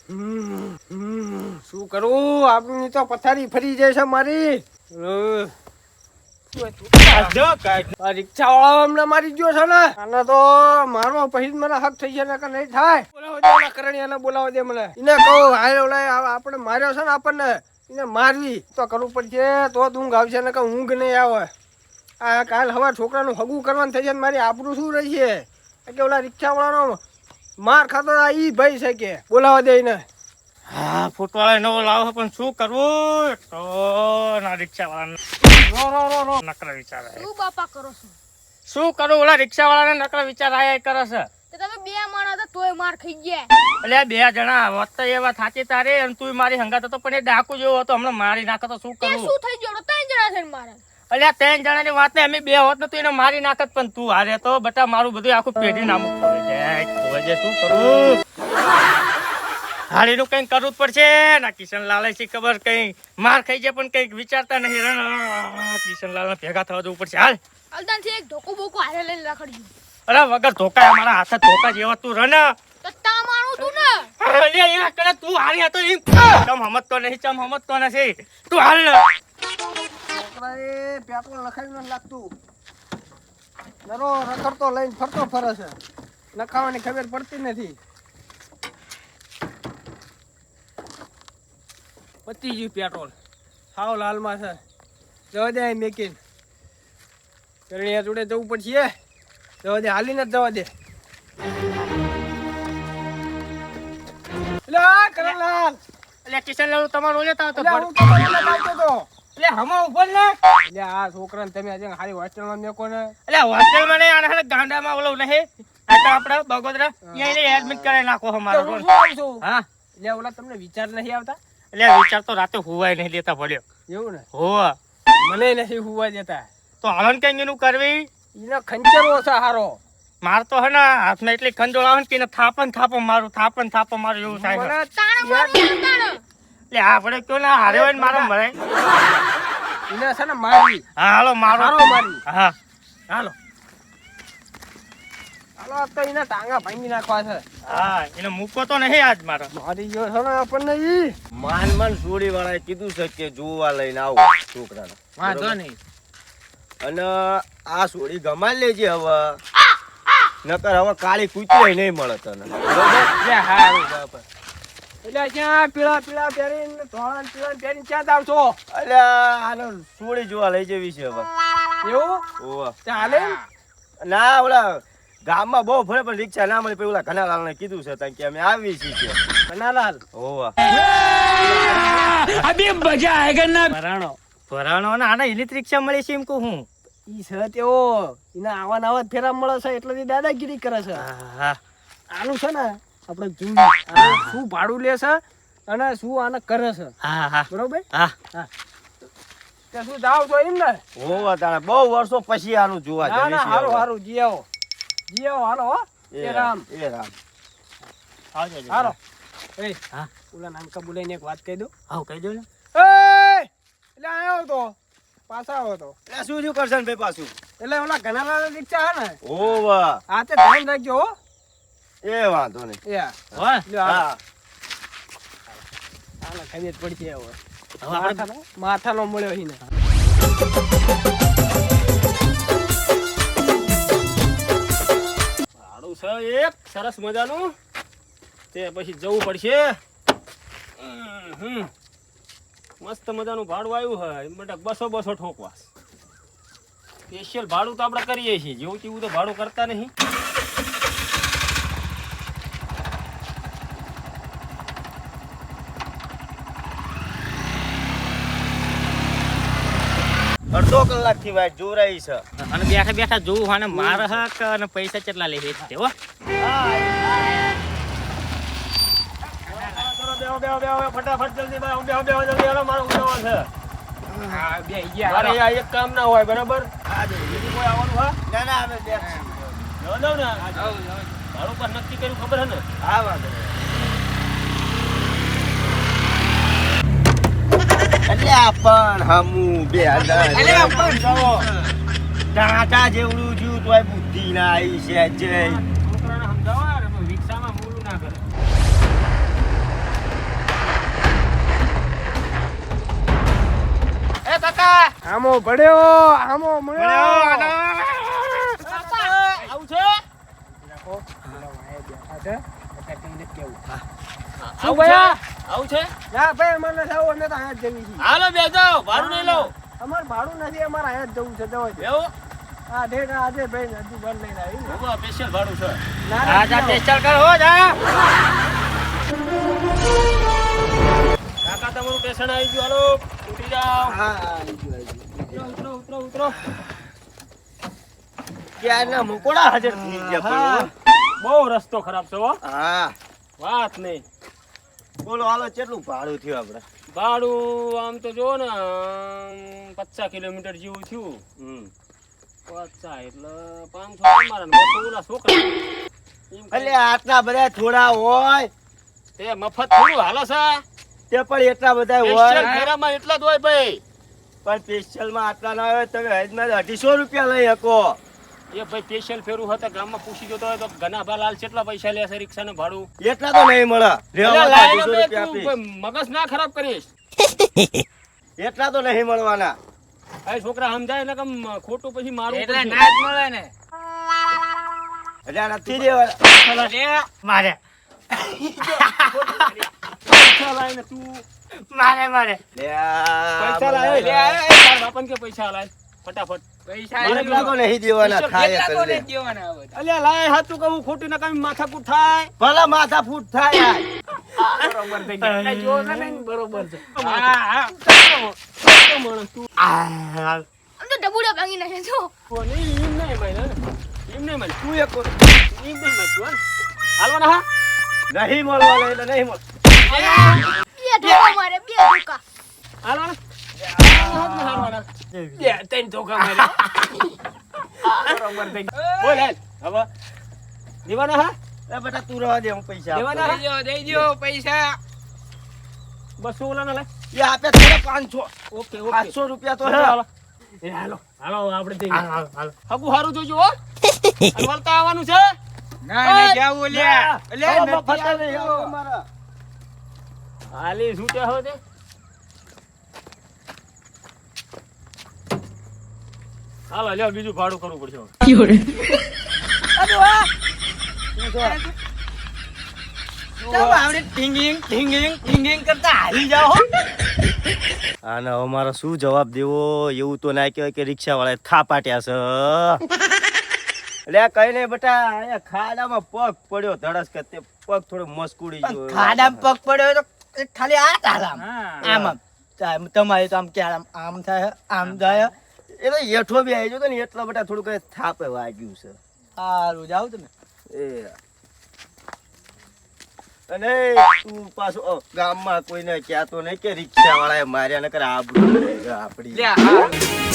શું કરું? આપણું તો પથારી ફરી જાય છે મારી. રિક્ષા વાળા અમને મારી ગયો છે ને. આને તો મારવા પછી મને હક થઈ જાય ને કે નહીં થાય. બોલાવો દે કરણિયાને, બોલાવો દે મને. એને કહું હારે ઓલા આપણે માર્યો છે ને આપણને, એને મારવી તો કરવું પડશે. તો ઊંઘ આવશે ને કે ઊંઘ નહીં આવે. આ કાલ હવા છોકરાનું હગું કરવાનું થઈ જાય, મારી આબરૂ શું રહી છે? કે ઓલા રિક્ષા વાળાનો માર ખાતો ઈ ભાઈ છે કે બોલાવા દે ને. હા, ફૂટવાળા નવો લાવો પણ શું કરવું? તો ના રિક્ષા વાળા નકરા વિચાર. શું બાપા કરો છો? શું કરું? ઓલા રિક્ષા વાળાને નકરા વિચાર આયા કરે છે. તમે બે માણસ હતા તોય માર ખાઈ ગયા. એટલે બે જણા હોત તો એ વાત સાચી તારે, અને તું મારી હંગાત હતો પણ એ ડાકુ જેવો હતો, હમણાં મારી નાખે તો શું કરું? શું થઈ ગયું? ત્રણ જણા છે મારે. એટલે ત્રણ જણાની વાત ને અમે બે હોત ને તું એને મારી નાખત, પણ તું હારે તો બટા મારું બધું આખું પેઢી નામું ખોવાઈ જાય. શું કરું? હાલીનું કઈક કરવું જ પડશે. ના કિશનલાલ છે ખબર, કઈ માર ખાઈ જાય પણ કઈક વિચારતા નહીં. કિશનલાલ ભેગા થવા જવું પડશે. હાલ અલદાન થી એક ધોકો બોકો હારે લઈને રાખડ્યું. અરે વગર ધોકા મારા હાથે ધોકા જેવા તું રન તો તા મારું તું ને. અલે એના કરે તું હારી હતો એમ ચમ હમત તો નહીં, ચમ હમત તો નથી. તું હાલ ને છોકરાએ પેટ્રોલ લખાવી ન લાગતું. નરો રખડતો લઈને ફરતો ફરે છે, નખાવાની ખબર પડતી નથી. પતી ગયું પેટ્રોલ, હાવ લાલમાં છે. જવા દે મેકીન કરણિયા જોડે જવું પડશે. જવા દે, હાલીને જ જવા દે. એટલે કરણલાલ, એટલે કિશનલાલ તમારો લેતા હતો. હું તમારે લાવતો હતો. એટલે હમો ઉપર ને એટલે આ છોકરાને તમે આજે હારી હોસ્ટેલમાં મેકો ને. એટલે હોસ્ટેલમાં નહીં, આને ગાંડામાં ઓલો નહીં આ તો આપણે બગોદરા અહીંયા એડમિટ કરાવી નાખો અમારો. હા, એટલે ઓલા તમને વિચાર નહીં આવતા? એટલે વિચાર તો રાતે હુવાય નહીં દેતા પડ્યો. એવું ને? હોવા મને નથી હુવા દેતા. તો હલન કઈ એનું કરવી. એનો ખંચરો છે હારો. માર તો હે ને હાથમાં એટલી ખંજોળ આવે ને કે થાપન થાપો મારું એવું થાય. મને તાણ મારું તાણ. એટલે આપણે કયો ને હારે હોય ને મારો મરે. એને છે ને મારી. હા હાલો મારો મારી. હા હાલો હાલો, તો એને ટાંગા ભાંગી નાખવા છે. હા, એને મૂકો તો નહીં આજ મારો. મારી ગયો છે ને આપણને ઈ. માન સોડી વાળાએ કીધું છે કે જોવા લઈને આવો છોકરાને. વાંધો નહીં. અને આ સોડી ગમાઈ લેજે હવે, નકર હવે કાળી કૂતરી નહીં મળે તને. એટલે હારું બાપા. એટલે ક્યાં પીળા પીળા પહેરીને ધોળા ને પીળા પહેરીને ક્યાં જાવ છો? એટલે આનો સોડી જોવા લઈ જવી છે હવે. એવું ઓવા ચાલે? ના, ઓલા ગામમાં બહુ ફરે પણ રિક્ષા ના મળી, પછી ઓલા ઘનાલાલને કીધું છે તાન કે અમે આવી છીએ. ઘનાલાલ ઓવા અભી મજા આયેગા ના. ભરાણો ને આને ઇલેક્ટ્રિક રિક્ષા મળી છે એમ કહું હું. ઈ છે તેઓ એના આવા નવા ફેરા મળે છે એટલે દાદાગીરી કરે છે. હા, આનું છે ને આપણે જોઈએ આનું શું ભાડું લે છે અને શું આને કરે છે. હા હા બરોબર? હા તે શું જાવ છો એમ ને? ઓવા તાણે બહુ વર્ષો પછી આનું જોવા ના જવી ના, છે. હારું હારું જી આવો હાલો હો. એ રામ એ રામ. આવજો હાલો. એ હા ઓલા નાનકા બોલાઈને એક વાત કહી દઉં. આવ કહી દો ને. એ એટલે આવ્યો તો પાછા આવ્યો તો એટલે શું કરશે ને ભાઈ પાછું? એટલે ઓલા ઘનાલાલ રિક્ષા હે ને, ઓવા આ તે ધ્યાન રાખજો હો. એ વાંધો નહીં. એ હા લ્યો હાલો. હા હાલો, ખબર પડશે હવે. હવે આપણે માથાનો મળ્યો હિને. ભાડું છે એક સરસ મજાનું, તે પછી જવું પડશે. મસ્ત મજાનું ભાડું આવ્યું હોય એટલે 200 ઠોકવા. સ્પેશિયલ ભાડું તો આપણે કરીએ છીએ, જેવું તેવું તો ભાડું કરતા નહીં. અડધો કલાક થી વાત જોરાઈ છે. અને બેઠા બેઠા જોવું અને મારે હક અને પૈસા કેટલા લે છે હો. ફટાફટ જલ્દી જલ્દી હાલો, મારું ઉડાવવાનું છે. હા, બે ગયા. મારે અહીંયા એક કામ ના હોય, બરાબર? બીજું કોઈ આવવાનું હા? ના ના, અમે બે જવા દઉં ને ભાડું પર નક્કી કર્યું ખબર હે ને? હા, વાંધો નહીં. એટલે આપણ હમું 2000 ટાટા જેવડું જ્યું તોય બુદ્ધિ ના આવી છે. છોકરાને સમજાવો યાર, રિક્ષામાં મૂલું ના કરે. આમો ભડ્યો આમો મળ્યો આવું છે આવું ભયા આવું છે ના ભાઈ મને જાવ અમે તો આયા જ જવી છીએ હાલો બે જાઓ ભાડું નહીં લો અમાર ભાડું નથી અમારે આયા જ જવું છે જવા દે એવું હા ડેટ આજે ભાઈ હજુ બંધ લઈને આવી ને સ્પેશિયલ ભાડું છે ના જા સ્પેશિયલ કર હો જા કાકા તમારું પેશન્ટ આવી ગયું હાલો ઉતરી જાઓ હા ઉતરો ક્યારના મુકોડા હાજર થઈ ગયા પણ. બહુ રસ્તો ખરાબ છે હો હા વાત નહીં બોલો હાલો કેટલું ભાડું થયું આપણે? ભાડું આમ તો જો ને 50 કિલોમીટર જેવું થયું 50 એટલે 500 તમારા ને 200 ઓલા છોકરા એમ એટલે આટલા બધા થોડા હોય તે મફત થોડું હાલે છે તે પણ એટલા બધા સ્પેશિયલ હોય ફેરામાં એટલા જ હોય ભાઈ પણ સ્પેશિયલ માં આટલા ના હોય તમે હજમાં 250 રૂપિયા લઈ શકો. એ ભાઈ સ્પેશિયલ ફેરું હતા ગામમાં પૂછી જોતો હોય તો ગનાભાલાલ કેટલા પૈસા લે છે રિક્ષાનું ભાડું એટલા તો નહીં મળે એટલે રહેવા લાઈન 250 બે રૂપિયા તું આપીશ. ભાઈ મગજ ના ખરાબ કરીશ એટલા તો નહીં મળવાના. ભાઈ છોકરા સમજાય ને કેમ ખોટું પછી મારું એટલે પડશે. ના જ મળે ને એટલે નથી દેવાના. મારે પૈસા લાય ને તું મારે લે પૈસા લાય આ લે તારા બાપાને કે પૈસા લાય ફટાફટ પૈસા મારે એટલા તો નહીં દેવાના થાય કેટલા કરી કોને લે. દેવાના આવે? અલ્યા લાય હાતું કહું ખોટી ના કામ માથાકૂટ થાય ભલે માથા ફૂટ થાય બરોબર થઈ ગયા જો છે ને બરોબર છે હા, હા. ખોટો માણસ તું આમ તો ડબુડા ભાંગી નાખે છો કોને એમ નહીં માને એમ નહીં માને તું એક એમ નહીં માને તું હાલવાના હા નહીં મળવાના એટલે નહીં મળે. બે ઢોકા મારે બે ઢોકા હાલવાના હાલવાના બે ત્રણ ધોકા માર્યા. બરોબર થઈ ગયા બોલ હાલ હવે દીવાના હા એ બેટા તું રહેવા દે હું પૈસા આપતો. દેવાના દઈ દ્યો, દઈ દ્યો પૈસા 200 ઓલા ના લાય એ આપે થોડા 500 ઓકે 500 રૂપિયા તો હે. હાલો એ હાલો હાલો આપણે જઈએ હગું હારું જોજો હો અને વળતા આવવાનું છે ના ના જાવું લ્યા હવે મફત નહીં આવતો મારા. હાલી શું કે હો તે હાલો લ્યો બીજું ભાડું કરવું પડશે હવે. ચાલો આપણે ટીંગિંગ ટીંગિંગ ટીંગિંગ કરતા હાલી જાઓ હો. આને અમારો શું જવાબ દેવો એવું તો ના કહેવાય કે રિક્ષા વાળા થા પાટ્યા છે. એટલે કઈ નહીં બેટા અહીંયા ખાડામાં પગ પડ્યો ધડસ કે તે પગ થોડો મસ્કુડી ગયો. ખાડામાં પગ પડ્યો તો ખાલી આ તાલામ હા. આમ આમ તમારે તો આમ કે આમ થાય આમ થાય એ તો હેઠો બી આવી ગયો ને એટલા બેટા થોડું કઈ થાપે વાગ્યું છે. સારું જાવ તમે એ અને તું પાછો ગામમાં કોઈને કહેતો નહીં કે રિક્ષા વાળાએ માર્યા નકર આબરૂ આપડી. લ્યા હારું.